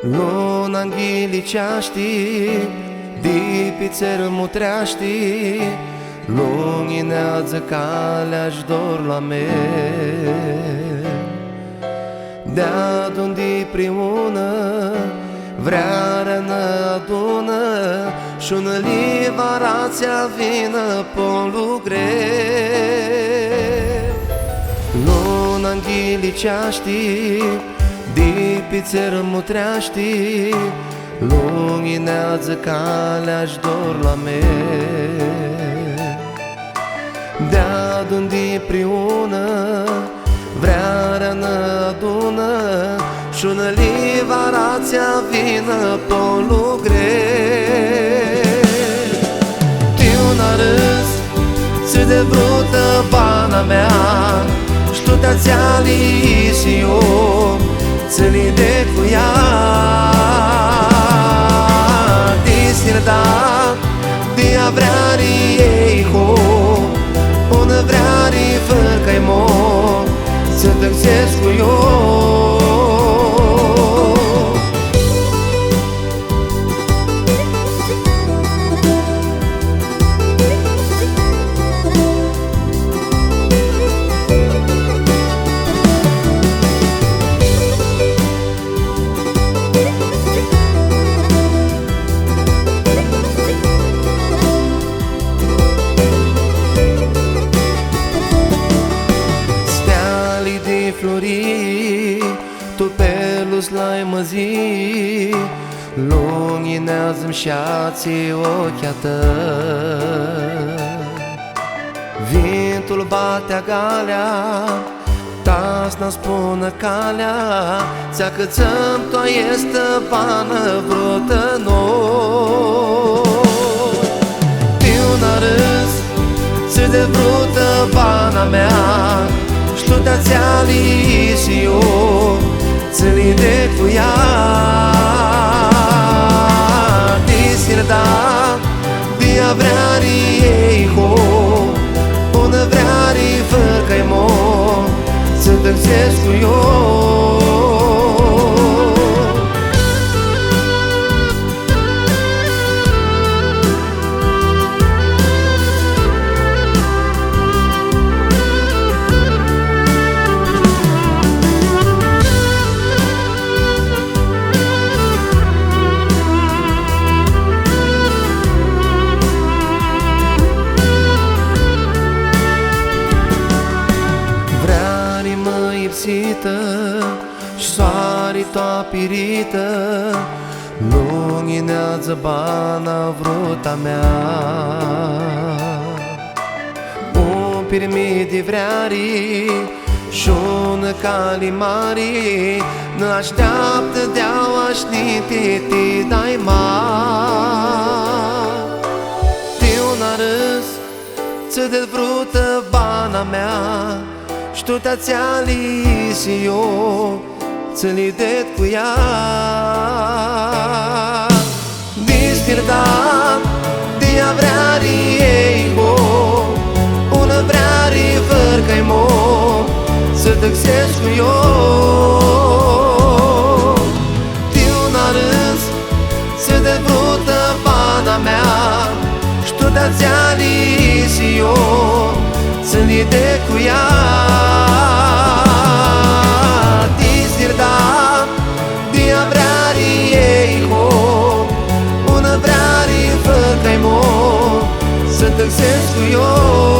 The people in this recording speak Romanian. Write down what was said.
Luna înghiliceaști, dipițeră mutreaști, lunghinează calea-și dor la me. De-adunde preună, vrea rănă adună, și-ună livarația vină pe-n lugre. Luna înghiliceaști, dipițeră mutreaști, lunghinează calea-și dor la me. De-adunde preună, vrea rănă adună, și-ună livarația vină pe-n lugre. Tiuna râs, ți de vrută pana mea, și-tu te-ați și eu ți-li de cu ea. Disnirda, dia vreari ei ho, ună vreari fărcă-i mo, să tăxesc cu eu. Tu pelus l-ai măzi, lunghinează-mi șații ochia tăi. Vintul bate galea, tasna spună calea, ți-acățăm toaie stăpană vrută noi. Tiuna râs, ți de vrută pana mea, și-tu te-ați și eu ți-li de cu ea. Disnirda, dia vreari ei ho, ună vreari fărcă-i mo, să tăxesc cu eu. Și soare toa pirită, lunghinează bana vruta mea. Un pirmi de vreari și-un calimari, n-așteaptă de-aua-și nititi dai mari. Tiuna râs, ți de vrută bana mea, și-tu te-ați și eu ți-li de cu ea. Disnirda, dia vreari ei ho, ună vreari fărcă-i mo, să tăxesc cu eu. Tiuna râs, ți de vrută pana mea, și-tu te-ați și eu ți-li de cu ea. Disnirda, dia vreari ei ho, ună vreari fărcă-i mo, să tăxesc cu eu.